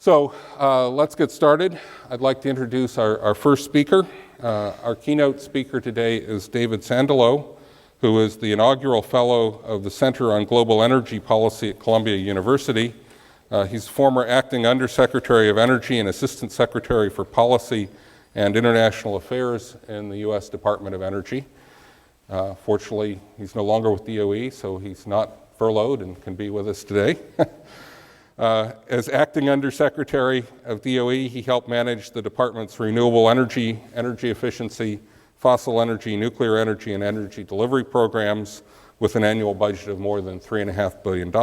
So let's get started. I'd like to introduce our first speaker. Our keynote speaker today is David Sandalow, who is the inaugural fellow of the Center on Global Energy Policy at Columbia University. He's former acting undersecretary of energy and assistant secretary for policy and international affairs in the U.S. Department of Energy. Fortunately, he's no longer with DOE, so he's not furloughed and can be with us today. As acting undersecretary of DOE, he helped manage the department's renewable energy, energy efficiency, fossil energy, nuclear energy, and energy delivery programs with an annual budget of more than $3.5 billion.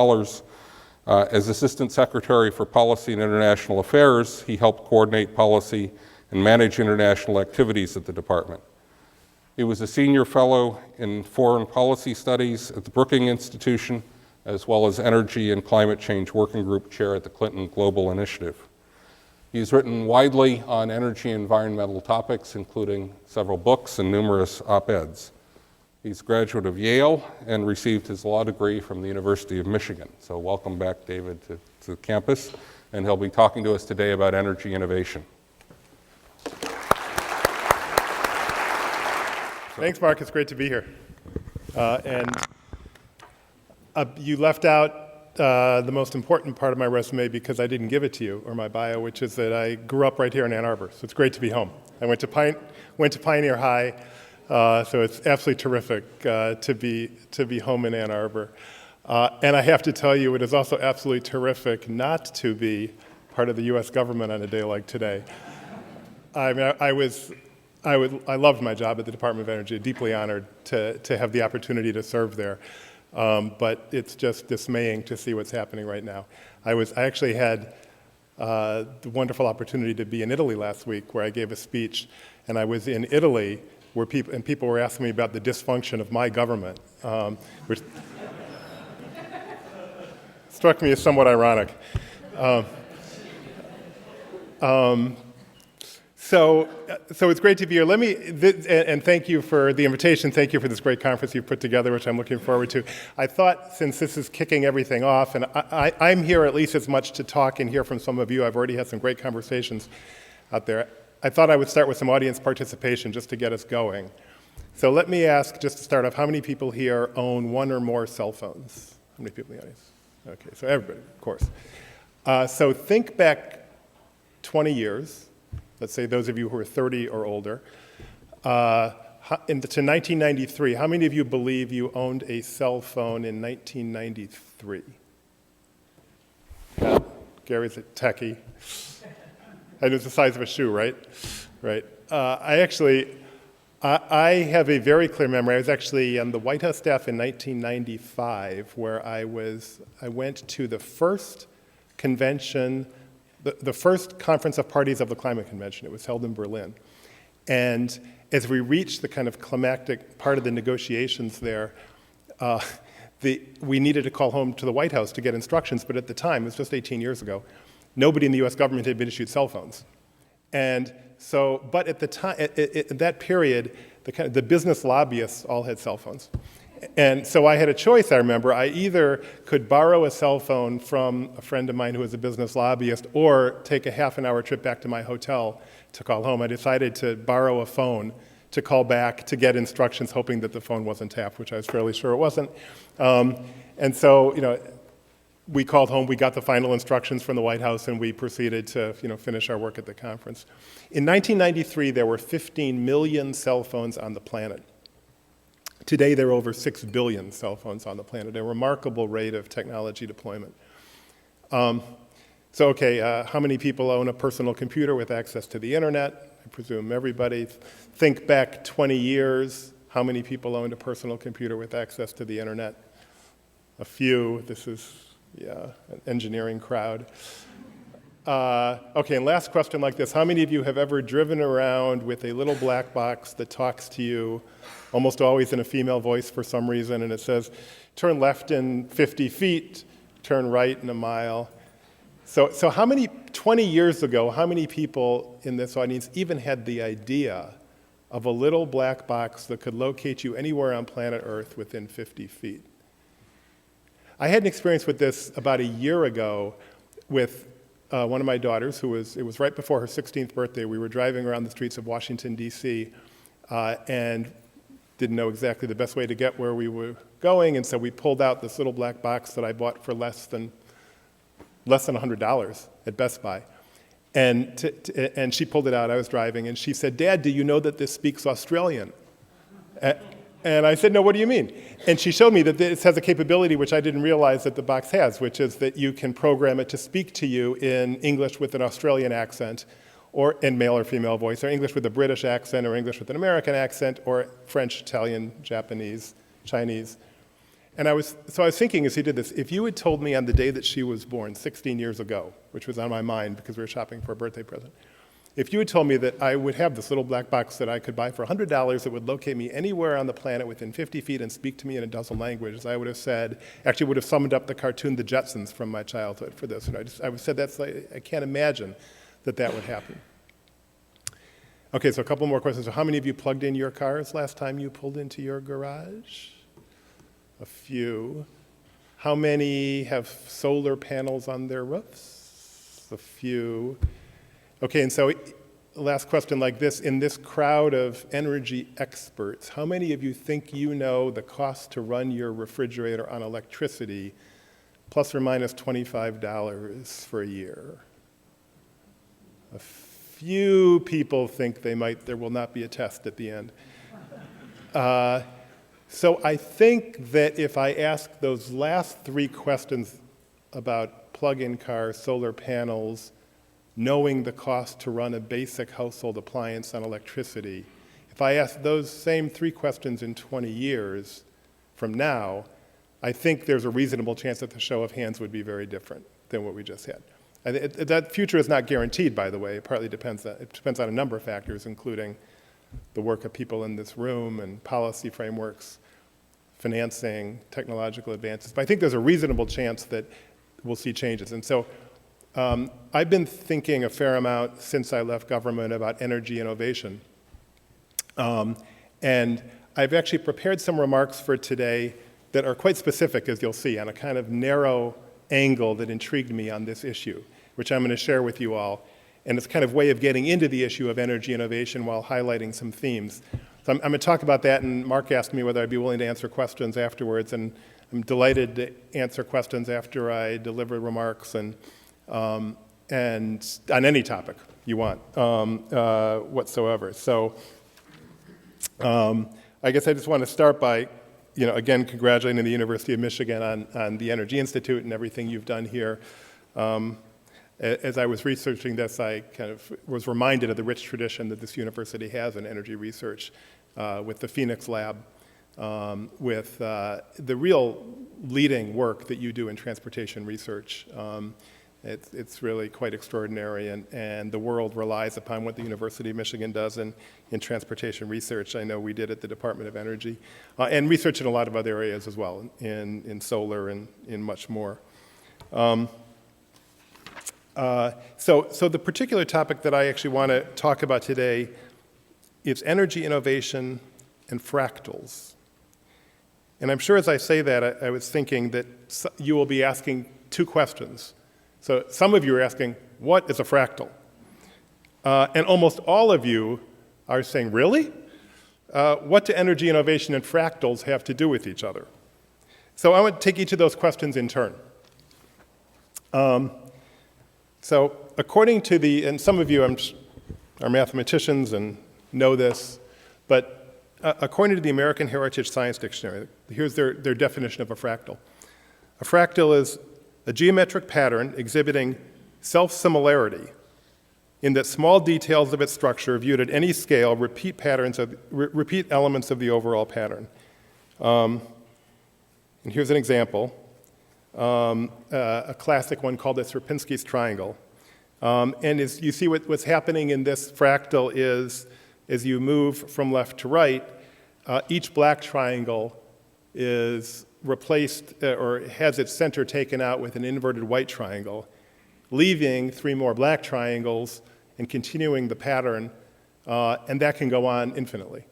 As Assistant Secretary for Policy and International Affairs, he helped coordinate policy and manage international activities at the department. He was a senior fellow in foreign policy studies at the Brookings Institution, as well as energy and climate change working group chair at the Clinton Global Initiative. He's written widely on energy and environmental topics, including several books and numerous op-eds. He's a graduate of Yale and received his law degree from the University of Michigan. So welcome back, David, to the campus. And he'll be talking to us today about energy innovation. Thanks, Mark. It's great to be here. You left out the most important part of my resume because I didn't give it to you, or my bio, which is that I grew up right here in Ann Arbor. So it's great to be home. I went to Pioneer High, so it's absolutely terrific to be home in Ann Arbor. And I have to tell you, it is also absolutely terrific not to be part of the U.S. government on a day like today. I mean, I loved my job at the Department of Energy, deeply honored to have the opportunity to serve there. But it's just dismaying to see what's happening right now. I actually had the wonderful opportunity to be in Italy last week, where I gave a speech, and I was in Italy where people were asking me about the dysfunction of my government, which struck me as somewhat ironic. So it's great to be here. And thank you for the invitation. Thank you for this great conference you've put together, which I'm looking forward to. I thought, since this is kicking everything off, and I'm here at least as much to talk and hear from some of you. I've already had some great conversations out there. I thought I would start with some audience participation just to get us going. So let me ask, just to start off, how many people here own one or more cell phones? How many people in the audience? Okay, so everybody, of course. So think back 20 years. Let's say those of you who are 30 or older, to 1993, how many of you believe you owned a cell phone in 1993? Yeah, Gary's a techie. And it was the size of a shoe, right? Right. I have a very clear memory. I was actually on the White House staff in 1995, where I went to the first convention, the first conference of parties of the climate convention. It was held in Berlin. And as we reached the kind of climactic part of the negotiations there, we needed to call home to the White House to get instructions, but at the time, it was just 18 years ago, nobody in the US government had been issued cell phones. And so, but at the time, at that period, the business lobbyists all had cell phones. And so I had a choice, I remember. I either could borrow a cell phone from a friend of mine who was a business lobbyist or take a half-an-hour trip back to my hotel to call home. I decided to borrow a phone to call back to get instructions, hoping that the phone wasn't tapped, which I was fairly sure it wasn't. And so, we called home, we got the final instructions from the White House, and we proceeded to finish our work at the conference. In 1993, there were 15 million cell phones on the planet. Today, there are over 6 billion cell phones on the planet, a remarkable rate of technology deployment. How many people own a personal computer with access to the internet? I presume everybody. Think back 20 years, how many people owned a personal computer with access to the internet? A few. This is, an engineering crowd. And last question like this. How many of you have ever driven around with a little black box that talks to you, almost always in a female voice for some reason, and it says, turn left in 50 feet, turn right in a mile? So 20 years ago, how many people in this audience even had the idea of a little black box that could locate you anywhere on planet Earth within 50 feet? I had an experience with this about a year ago with one of my daughters, it was right before her 16th birthday. We were driving around the streets of Washington, D.C., and didn't know exactly the best way to get where we were going, and so we pulled out this little black box that I bought for less than $100 at Best Buy. And she pulled it out, I was driving, and she said, "Dad, do you know that this speaks Australian?" And I said, "No, what do you mean?" And she showed me that this has a capability which I didn't realize that the box has, which is that you can program it to speak to you in English with an Australian accent, or in male or female voice, or English with a British accent, or English with an American accent, or French, Italian, Japanese, Chinese. And I was thinking as he did this, if you had told me on the day that she was born, 16 years ago, which was on my mind because we were shopping for a birthday present, if you had told me that I would have this little black box that I could buy for $100 that would locate me anywhere on the planet within 50 feet and speak to me in a dozen languages, I would have said, actually would have summed up the cartoon The Jetsons from my childhood for this. And I would have said, I can't imagine that would happen. Okay, so a couple more questions. So how many of you plugged in your cars last time you pulled into your garage? A few. How many have solar panels on their roofs? A few. Okay, and so last question like this. In this crowd of energy experts, how many of you think you know the cost to run your refrigerator on electricity plus or minus $25 for a year? A few people think there will not be a test at the end. So I think that if I ask those last three questions about plug-in cars, solar panels, knowing the cost to run a basic household appliance on electricity, if I ask those same three questions in 20 years from now, I think there's a reasonable chance that the show of hands would be very different than what we just had. That future is not guaranteed, by the way. It partly depends on a number of factors, including the work of people in this room and policy frameworks, financing, technological advances. But I think there's a reasonable chance that we'll see changes. And so I've been thinking a fair amount since I left government about energy innovation. And I've actually prepared some remarks for today that are quite specific, as you'll see, on a kind of narrow angle that intrigued me on this issue, which I'm going to share with you all. And it's kind of a way of getting into the issue of energy innovation while highlighting some themes. So I'm going to talk about that, and Mark asked me whether I'd be willing to answer questions afterwards, and I'm delighted to answer questions after I deliver remarks and on any topic you want whatsoever. So I guess I just want to start by, again, congratulating the University of Michigan on the Energy Institute and everything you've done here. As I was researching this, I kind of was reminded of the rich tradition that this university has in energy research with the Phoenix Lab, with the real leading work that you do in transportation research. It's really quite extraordinary, and the world relies upon what the University of Michigan does in transportation research. I know we did at the Department of Energy, and research in a lot of other areas as well, in solar and in much more. So the particular topic that I actually want to talk about today is energy innovation and fractals. And I'm sure as I say that, I was thinking that you will be asking two questions. So some of you are asking, what is a fractal? And almost all of you are saying, really? What do energy innovation and fractals have to do with each other? So I want to take each of those questions in turn. So according to and some of you are mathematicians and know this, but according to the American Heritage Science Dictionary, here's their definition of a fractal. A fractal is a geometric pattern exhibiting self-similarity in that small details of its structure viewed at any scale repeat elements of the overall pattern. And here's an example. A classic one called the Sierpinski's triangle. And as you see what's happening in this fractal is, as you move from left to right, each black triangle is replaced or has its center taken out with an inverted white triangle, leaving three more black triangles and continuing the pattern, and that can go on infinitely.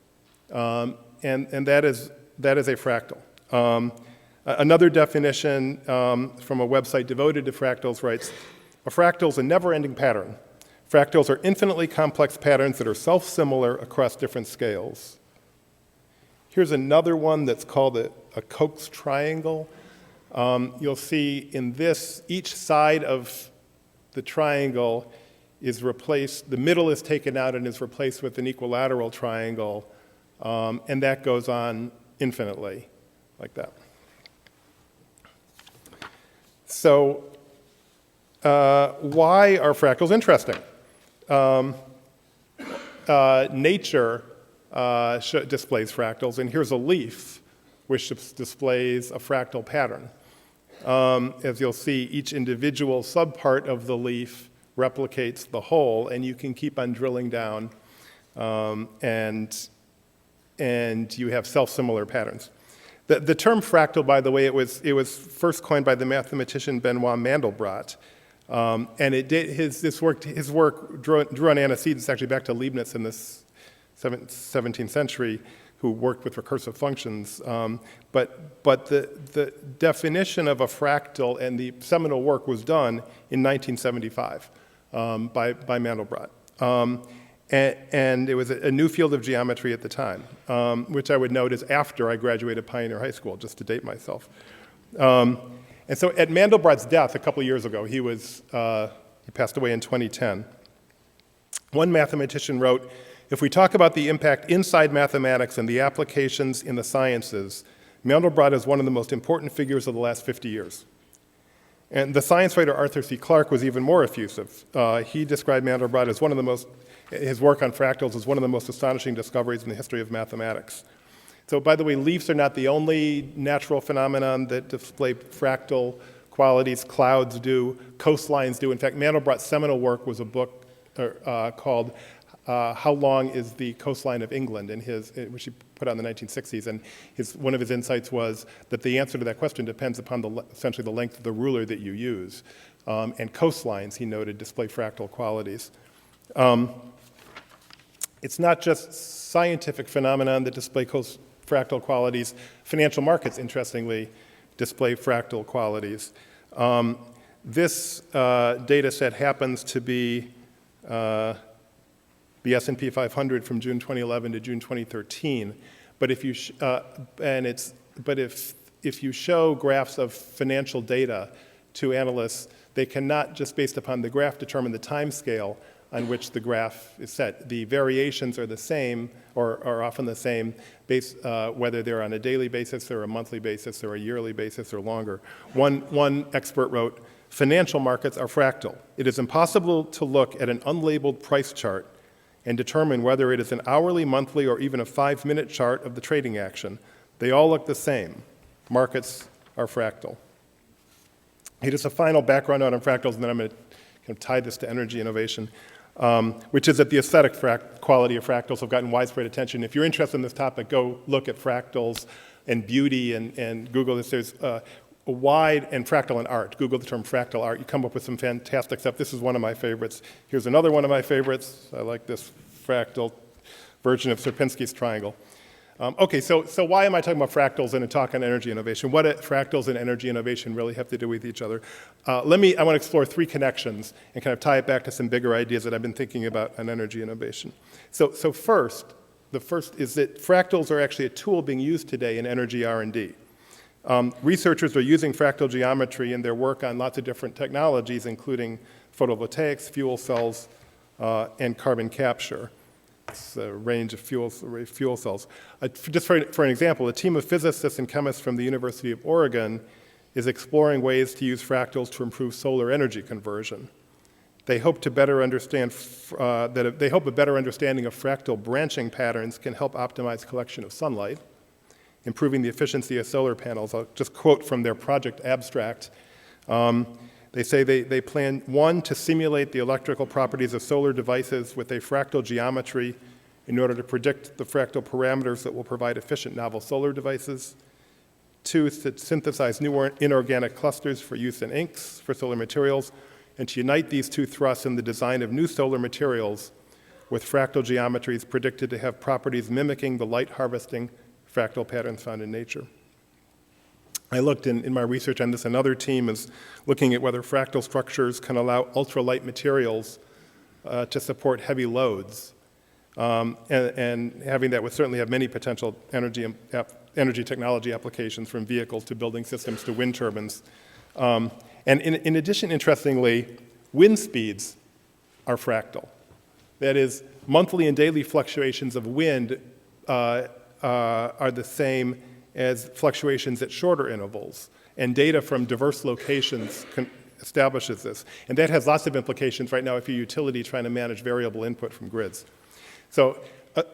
And that is a fractal. Another definition from a website devoted to fractals writes, A fractal is a never-ending pattern. Fractals are infinitely complex patterns that are self-similar across different scales. Here's another one that's called a Coax Triangle. You'll see in this, each side of the triangle is replaced, the middle is taken out and is replaced with an equilateral triangle, and that goes on infinitely, like that. So, why are fractals interesting? Nature displays fractals, and here's a leaf which displays a fractal pattern. As you'll see, each individual subpart of the leaf replicates the whole, and you can keep on drilling down, and you have self-similar patterns. The term fractal, by the way, it was first coined by the mathematician Benoit Mandelbrot, and his work drew on antecedents actually back to Leibniz in the 17th century, who worked with recursive functions. But the definition of a fractal and the seminal work was done in 1975 by Mandelbrot. And it was a new field of geometry at the time, which I would note is after I graduated Pioneer High School, just to date myself. And so at Mandelbrot's death a couple of years ago, he passed away in 2010. One mathematician wrote, "If we talk about the impact inside mathematics and the applications in the sciences, Mandelbrot is one of the most important figures of the last 50 years." And the science writer Arthur C. Clarke was even more effusive. He described Mandelbrot as his work on fractals as one of the most astonishing discoveries in the history of mathematics. So, by the way, leaves are not the only natural phenomenon that display fractal qualities. Clouds do, coastlines do. In fact, Mandelbrot's seminal work was a book called How Long is the Coastline of England, which he put out in the 1960s. And one of his insights was that the answer to that question depends upon essentially the length of the ruler that you use. And coastlines, he noted, display fractal qualities. It's not just scientific phenomenon that display fractal qualities. Financial markets, interestingly, display fractal qualities. This data set happens to be the S&P 500 from June 2011 to June 2013. But if you show graphs of financial data to analysts, they cannot, just based upon the graph, determine the time scale on which the graph is set. The variations are the same, or are often the same, whether they're on a daily basis or a monthly basis or a yearly basis or longer. One expert wrote, "Financial markets are fractal. It is impossible to look at an unlabeled price chart and determine whether it is an hourly, monthly, or even a 5-minute chart of the trading action. They all look the same. Markets are fractal." Just a final background note on fractals, and then I'm going to kind of tie this to energy innovation, which is that the aesthetic quality of fractals have gotten widespread attention. If you're interested in this topic, go look at fractals and beauty and Google this. There's a wide, and fractal and art. Google the term fractal art. You come up with some fantastic stuff. This is one of my favorites. Here's another one of my favorites. I like this fractal version of Sierpinski's triangle. Okay, so why am I talking about fractals in a talk on energy innovation? What do fractals and energy innovation really have to do with each other? I want to explore 3 connections and kind of tie it back to some bigger ideas that I've been thinking about on energy innovation. So first, the first is that fractals are actually a tool being used today in energy R&D. Researchers are using fractal geometry in their work on lots of different technologies, including photovoltaics, fuel cells, and carbon capture. It's a range of fuel cells. Just for an example, a team of physicists and chemists from the University of Oregon is exploring ways to use fractals to improve solar energy conversion. They hope a better understanding of fractal branching patterns can help optimize collection of sunlight, improving the efficiency of solar panels. I'll just quote from their project abstract. They say they plan, 1, to simulate the electrical properties of solar devices with a fractal geometry in order to predict the fractal parameters that will provide efficient novel solar devices. 2, to synthesize new inorganic clusters for use in inks for solar materials, and to unite these 2 thrusts in the design of new solar materials with fractal geometries predicted to have properties mimicking the light harvesting fractal patterns found in nature. I looked in my research on this. Another team is looking at whether fractal structures can allow ultralight materials to support heavy loads. And having that would certainly have many potential energy technology applications, from vehicles to building systems to wind turbines. And in addition, interestingly, wind speeds are fractal. That is, monthly and daily fluctuations of wind are the same as fluctuations at shorter intervals. And data from diverse locations establishes this. And that has lots of implications right now if you're a utility trying to manage variable input from grids. So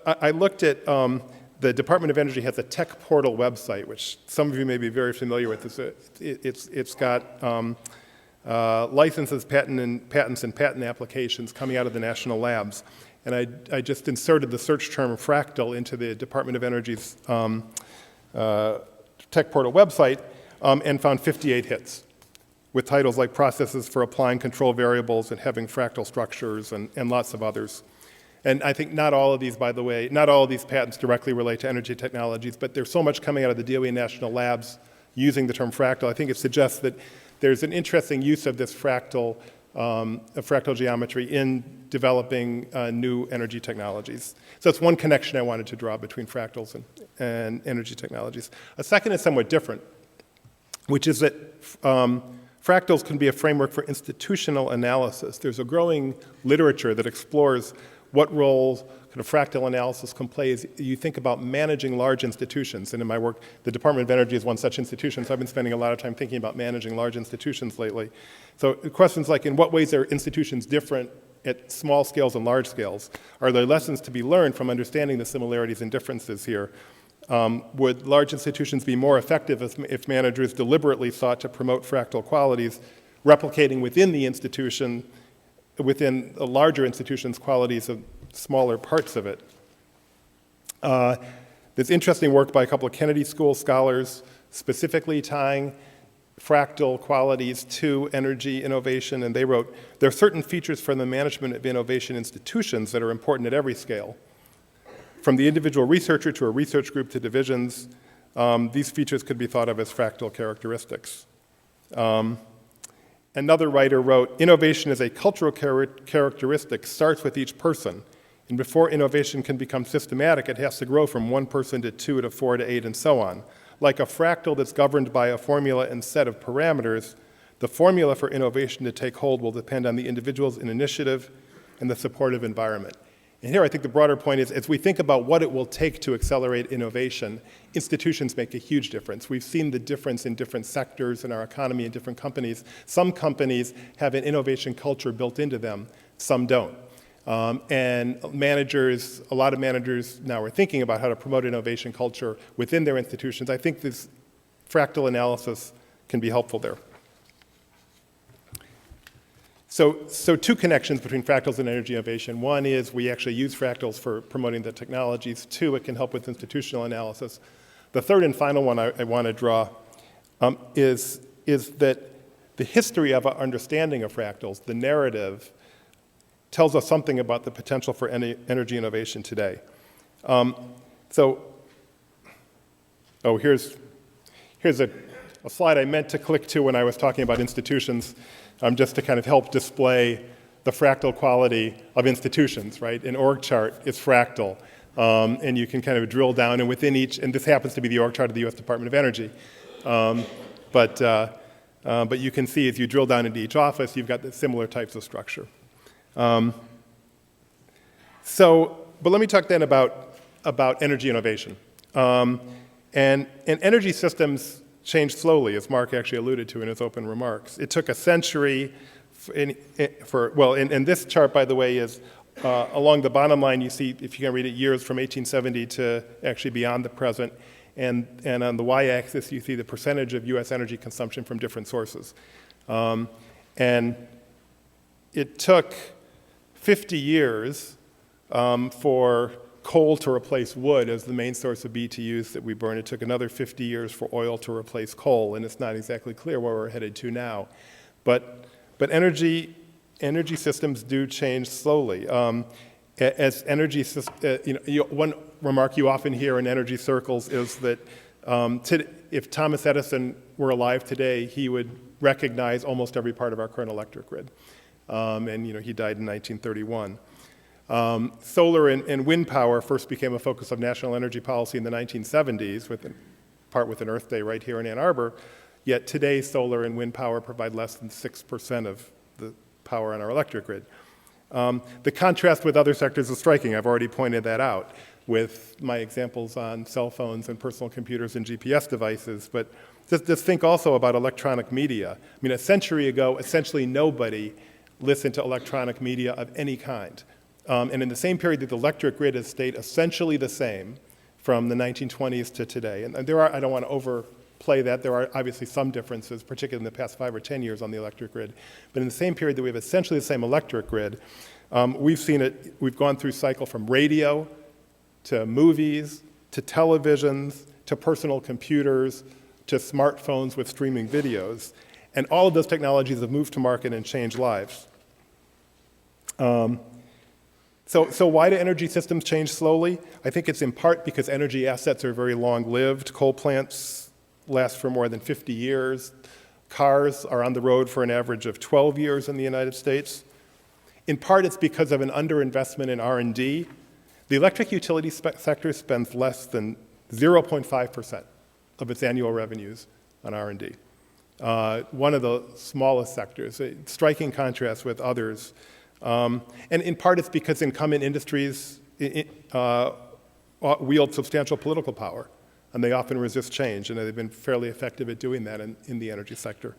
I looked at, the Department of Energy has a tech portal website, which some of you may be very familiar with. It's got licenses, patents, and patent applications coming out of the national labs. And I just inserted the search term fractal into the Department of Energy's tech portal website and found 58 hits with titles like Processes for Applying Control Variables and Having Fractal Structures and lots of others. And I think not all of these, by the way, not all of these patents directly relate to energy technologies, but there's so much coming out of the DOE national labs using the term fractal. I think it suggests that there's an interesting use of this fractal geometry in developing new energy technologies. So it's one connection I wanted to draw between fractals and energy technologies. A second is somewhat different, which is that fractals can be a framework for institutional analysis. There's a growing literature that explores what roles kind of fractal analysis can play as you think about managing large institutions. And in my work, the Department of Energy is one such institution, so I've been spending a lot of time thinking about managing large institutions lately. So questions like, in what ways are institutions different at small scales and large scales? Are there lessons to be learned from understanding the similarities and differences here? Would large institutions be more effective if managers deliberately sought to promote fractal qualities, replicating within the institution, within a larger institution's qualities of smaller parts of it? There's interesting work by a couple of Kennedy School scholars specifically tying fractal qualities to energy innovation, and they wrote, there are certain features for the management of innovation institutions that are important at every scale. From the individual researcher to a research group to divisions, these features could be thought of as fractal characteristics. Another writer wrote, innovation as a cultural characteristic starts with each person. And before innovation can become systematic, it has to grow from 1 person to 2 to 4 to 8 and so on. Like a fractal that's governed by a formula and set of parameters, the formula for innovation to take hold will depend on the individual's initiative and the supportive environment. And here I think the broader point is, as we think about what it will take to accelerate innovation, institutions make a huge difference. We've seen the difference in different sectors in our economy and different companies. Some companies have an innovation culture built into them, some don't. And managers, a lot of managers now are thinking about how to promote innovation culture within their institutions. I think this fractal analysis can be helpful there. So two connections between fractals and energy innovation. One is we actually use fractals for promoting the technologies. Two, it can help with institutional analysis. The third and final one I want to draw is that the history of our understanding of fractals, the narrative, tells us something about the potential for energy innovation today. Here's a slide I meant to click to when I was talking about institutions, just to kind of help display the fractal quality of institutions, right? An org chart is fractal, and you can kind of drill down, and within each, and this happens to be the org chart of the US Department of Energy, but you can see as you drill down into each office, you've got the similar types of structure. But let me talk then about energy innovation. And energy systems change slowly, as Mark actually alluded to in his open remarks. It took a century and this chart, by the way, is along the bottom line, you see, if you can read it, years from 1870 to actually beyond the present. And on the y-axis, you see the percentage of US energy consumption from different sources. And it took 50 years for coal to replace wood as the main source of BTUs that we burn. It took another 50 years for oil to replace coal, and it's not exactly clear where we're headed to now. But energy systems do change slowly. As energy systems, one remark you often hear in energy circles is that If Thomas Edison were alive today, he would recognize almost every part of our current electric grid. And he died in 1931. Solar and wind power first became a focus of national energy policy in the 1970s, part with an Earth Day right here in Ann Arbor. Yet today, solar and wind power provide less than 6% of the power on our electric grid. The contrast with other sectors is striking. I've already pointed that out with my examples on cell phones and personal computers and GPS devices. But just think also about electronic media. I mean, a century ago, essentially nobody listened to electronic media of any kind. And in the same period, the electric grid has stayed essentially the same from the 1920s to today. And there are, I don't want to overplay that, there are obviously some differences, particularly in the past 5 or 10 years on the electric grid. But in the same period that we have essentially the same electric grid, we've gone through cycle from radio to movies, to televisions, to personal computers, to smartphones with streaming videos. And all of those technologies have moved to market and changed lives. So why do energy systems change slowly? I think it's in part because energy assets are very long-lived. Coal plants last for more than 50 years. Cars are on the road for an average of 12 years in the United States. In part, it's because of an underinvestment in R&D. The electric utility sector spends less than 0.5% of its annual revenues on R&D. One of the smallest sectors, a striking contrast with others. And in part, it's because incumbent industries wield substantial political power, and they often resist change, and they've been fairly effective at doing that in the energy sector.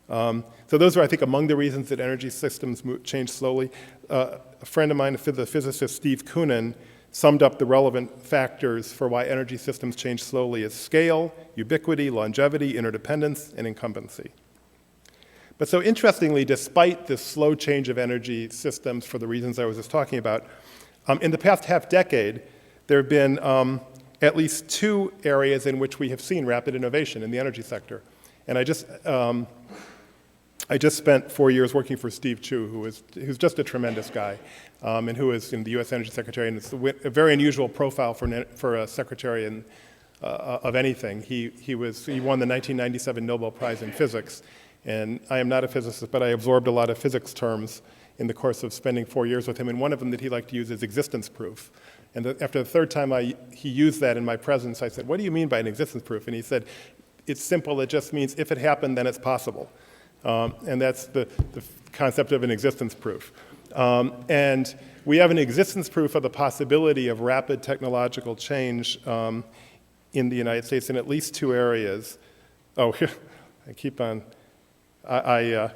So those are, I think, among the reasons that energy systems change slowly. A friend of mine, the physicist Steve Koonin, summed up the relevant factors for why energy systems change slowly as scale, ubiquity, longevity, interdependence, and incumbency. But so interestingly, despite this slow change of energy systems for the reasons I was just talking about, in the past half decade, there have been at least 2 areas in which we have seen rapid innovation in the energy sector. And I just spent 4 years working for Steve Chu, who's just a tremendous guy, and who is in the U.S. Energy Secretary, and it's a very unusual profile for a secretary of anything. He won the 1997 Nobel Prize in Physics, and I am not a physicist, but I absorbed a lot of physics terms in the course of spending 4 years with him, and one of them that he liked to use is existence proof. And after the third time he used that in my presence, I said, "What do you mean by an existence proof?" And he said, "It's simple. It just means if it happened, then it's possible." And that's the concept of an existence proof. And we have an existence proof of the possibility of rapid technological change in the United States in at least 2 areas. Oh, I keep on. I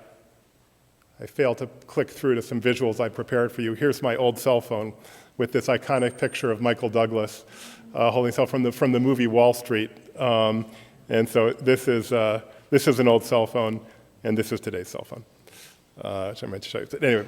failed to click through to some visuals I prepared for you. Here's my old cell phone with this iconic picture of Michael Douglas holding cell from the movie Wall Street. And so this is an old cell phone, and this is today's cell phone, which I meant to show you. Anyway,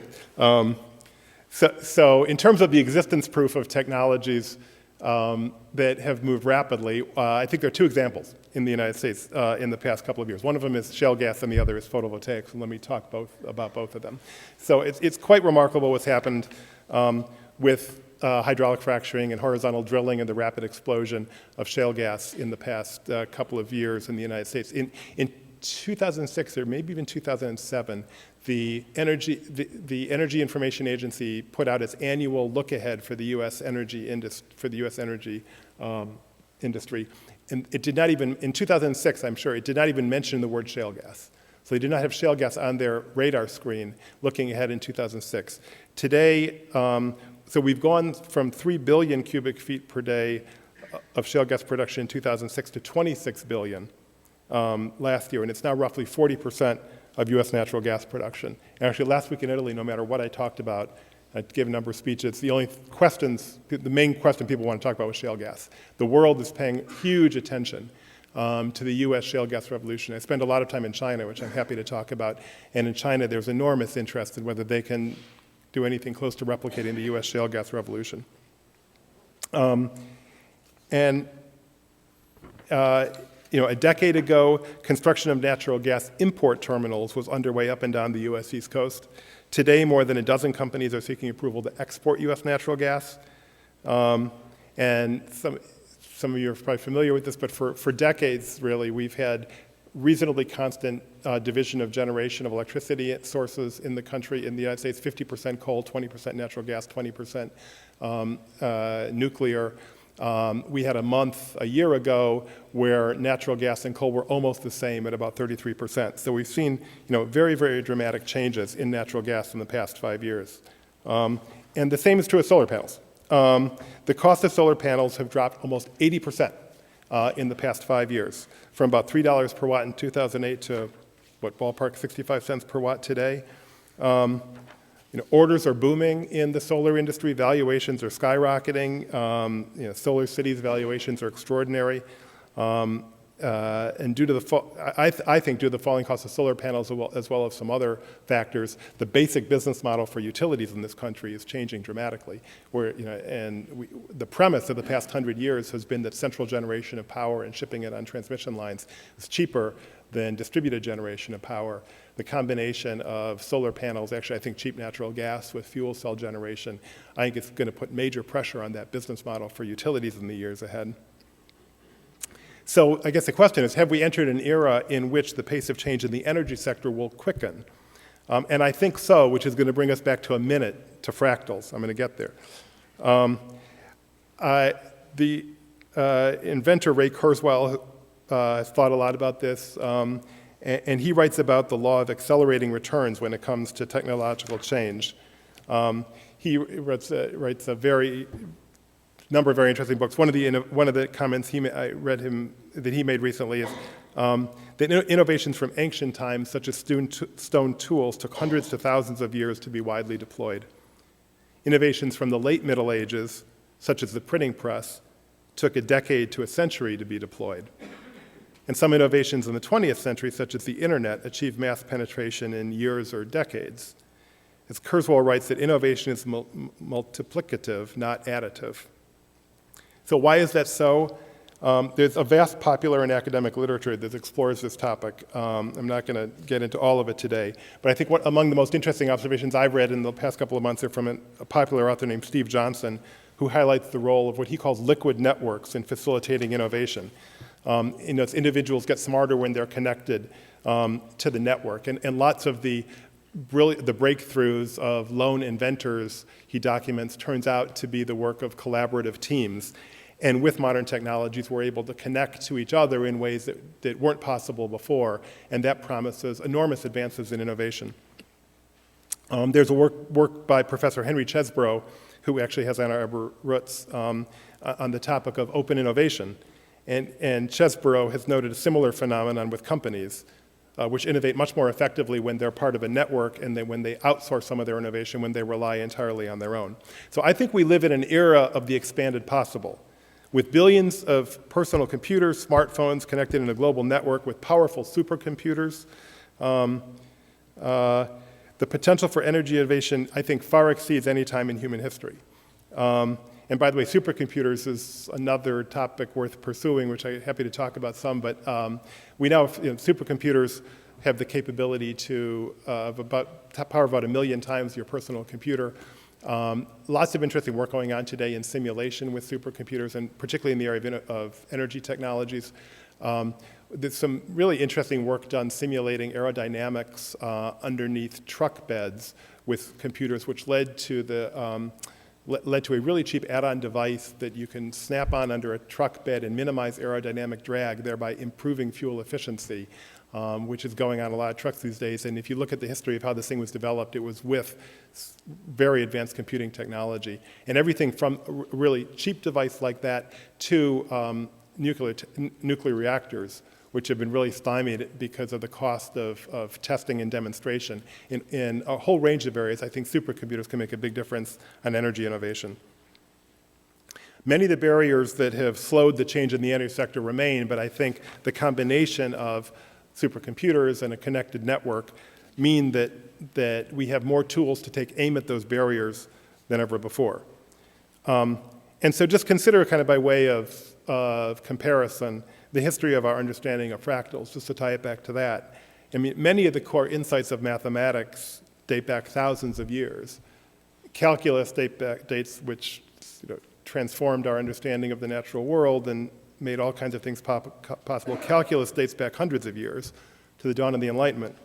so in terms of the existence proof of technologies that have moved rapidly, I think there are 2 examples in the United States in the past couple of years. One of them is shale gas, and the other is photovoltaics. And let me talk about both of them. So it's quite remarkable what's happened with hydraulic fracturing and horizontal drilling and the rapid explosion of shale gas in the past couple of years in the United States. In 2006 or maybe even 2007, the Energy Information Agency put out its annual look ahead for the U.S. energy industry, and it did not even in 2006. I'm sure it did not even mention the word shale gas. So they did not have shale gas on their radar screen looking ahead in 2006. Today, so we've gone from 3 billion cubic feet per day of shale gas production in 2006 to 26 billion last year, and it's now roughly 40% of U.S. natural gas production. And actually, last week in Italy, no matter what I talked about, I gave a number of speeches, the main question people want to talk about was shale gas. The world is paying huge attention to the U.S. shale gas revolution. I spend a lot of time in China, which I'm happy to talk about, and in China there's enormous interest in whether they can do anything close to replicating the U.S. shale gas revolution. A decade ago, construction of natural gas import terminals was underway up and down the U.S. East Coast. Today, more than a dozen companies are seeking approval to export U.S. natural gas. And some of you are probably familiar with this, but for decades, really, we've had reasonably constant division of generation of electricity sources in the country. In the United States, 50% coal, 20% natural gas, 20% nuclear. We had a month a year ago where natural gas and coal were almost the same at about 33%. So we've seen, very, very dramatic changes in natural gas in the past 5 years. And the same is true of solar panels. The cost of solar panels have dropped almost 80% in the past 5 years, from about $3 per watt in 2008 to, ballpark 65 cents per watt today. Orders are booming in the solar industry. Valuations are skyrocketing. Solar cities' valuations are extraordinary. And due to I think due to the falling cost of solar panels as well as some other factors, the basic business model for utilities in this country is changing dramatically. The premise of the past 100 years has been that central generation of power and shipping it on transmission lines is cheaper than distributed generation of power. The combination of solar panels, actually I think cheap natural gas with fuel cell generation, I think it's going to put major pressure on that business model for utilities in the years ahead. So I guess the question is, have we entered an era in which the pace of change in the energy sector will quicken? And I think so, which is going to bring us back to a minute to fractals. I'm going to get there. The inventor Ray Kurzweil has thought a lot about this, and he writes about the law of accelerating returns when it comes to technological change. He writes a number of very interesting books. One of the comments I read that he made recently is that innovations from ancient times, such as stone tools, took hundreds to thousands of years to be widely deployed. Innovations from the late Middle Ages, such as the printing press, took a decade to a century to be deployed. And some innovations in the 20th century, such as the internet, achieved mass penetration in years or decades. As Kurzweil writes, that innovation is multiplicative, not additive. So why is that so? There's a vast popular and academic literature that explores this topic. I'm not going to get into all of it today, but I think among the most interesting observations I've read in the past couple of months are from a popular author named Steve Johnson, who highlights the role of what he calls liquid networks in facilitating innovation. Individuals get smarter when they're connected to the network, and lots of the breakthroughs of lone inventors he documents turns out to be the work of collaborative teams. And with modern technologies, we're able to connect to each other in ways that weren't possible before, and that promises enormous advances in innovation. There's a work by Professor Henry Chesbrough, who actually has Ann Arbor roots, on the topic of open innovation. And Chesbrough has noted a similar phenomenon with companies, which innovate much more effectively when they're part of a network and then when they outsource some of their innovation, when they rely entirely on their own. So I think we live in an era of the expanded possible. With billions of personal computers, smartphones connected in a global network with powerful supercomputers, the potential for energy innovation, I think, far exceeds any time in human history. And by the way, supercomputers is another topic worth pursuing, which I'm happy to talk about some, but we now, supercomputers have the capability to power about 1 million times your personal computer. Lots of interesting work going on today in simulation with supercomputers, and particularly in the area of energy technologies. There's some really interesting work done simulating aerodynamics underneath truck beds with computers, which led to a really cheap add-on device that you can snap on under a truck bed and minimize aerodynamic drag, thereby improving fuel efficiency, which is going on a lot of trucks these days. And if you look at the history of how this thing was developed, it was with very advanced computing technology. And everything from a really cheap device like that to nuclear reactors, which have been really stymied because of the cost of testing and demonstration. In a whole range of areas, I think supercomputers can make a big difference on energy innovation. Many of the barriers that have slowed the change in the energy sector remain, but I think the combination of supercomputers and a connected network mean that we have more tools to take aim at those barriers than ever before. And so just consider, kind of by way of comparison, the history of our understanding of fractals, just to tie it back to that. I mean, many of the core insights of mathematics date back thousands of years. Calculus dates which transformed our understanding of the natural world and made all kinds of things possible. Calculus dates back hundreds of years to the dawn of the Enlightenment.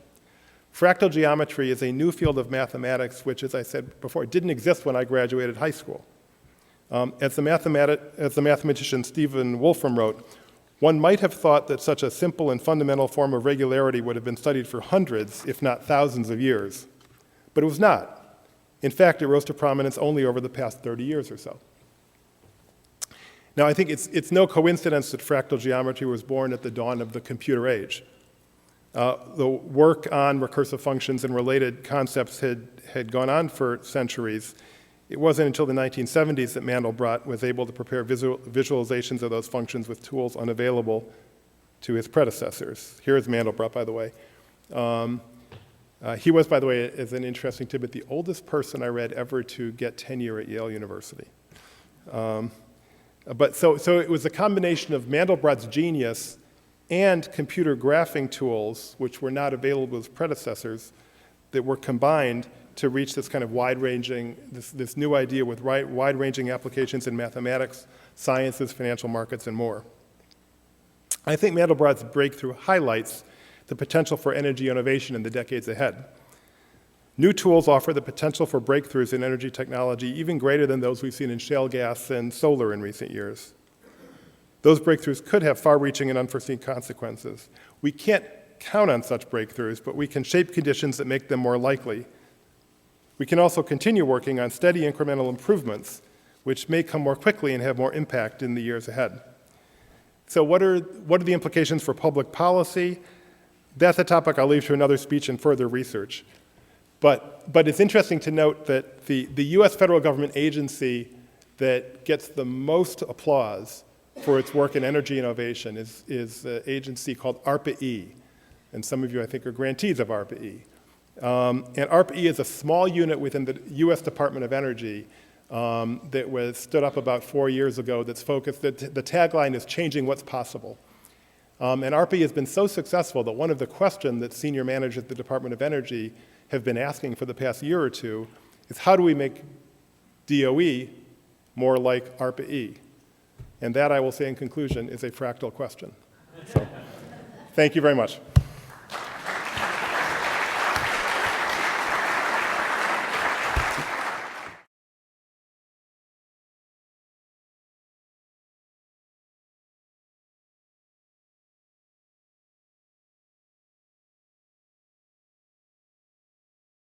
Fractal geometry is a new field of mathematics which, as I said before, didn't exist when I graduated high school. As the mathematician Stephen Wolfram wrote, one might have thought that such a simple and fundamental form of regularity would have been studied for hundreds, if not thousands of years. But it was not. In fact, it rose to prominence only over the past 30 years or so. Now, I think it's no coincidence that fractal geometry was born at the dawn of the computer age. The work on recursive functions and related concepts had gone on for centuries. It wasn't until the 1970s that Mandelbrot was able to prepare visualizations of those functions with tools unavailable to his predecessors. Here is Mandelbrot, by the way. He was, by the way, as an interesting tidbit, the oldest person I read ever to get tenure at Yale University. So it was a combination of Mandelbrot's genius and computer graphing tools, which were not available to his predecessors, that were combined to reach this kind of wide-ranging, this new idea with wide-ranging applications in mathematics, sciences, financial markets, and more. I think Mandelbrot's breakthrough highlights the potential for energy innovation in the decades ahead. New tools offer the potential for breakthroughs in energy technology even greater than those we've seen in shale gas and solar in recent years. Those breakthroughs could have far-reaching and unforeseen consequences. We can't count on such breakthroughs, but we can shape conditions that make them more likely. We can also continue working on steady incremental improvements, which may come more quickly and have more impact in the years ahead. So what are the implications for public policy? That's a topic I'll leave to another speech and further research. But it's interesting to note that the US federal government agency that gets the most applause for its work in energy innovation is an agency called ARPA-E. And some of you, I think, are grantees of ARPA-E. And ARPA-E is a small unit within the US Department of Energy that was stood up about 4 years ago that's focused, the tagline is changing what's possible. And ARPA-E has been so successful that one of the questions that senior managers at the Department of Energy have been asking for the past year or two is how do we make DOE more like ARPA-E? And that, I will say in conclusion, is a fractal question. So, thank you very much.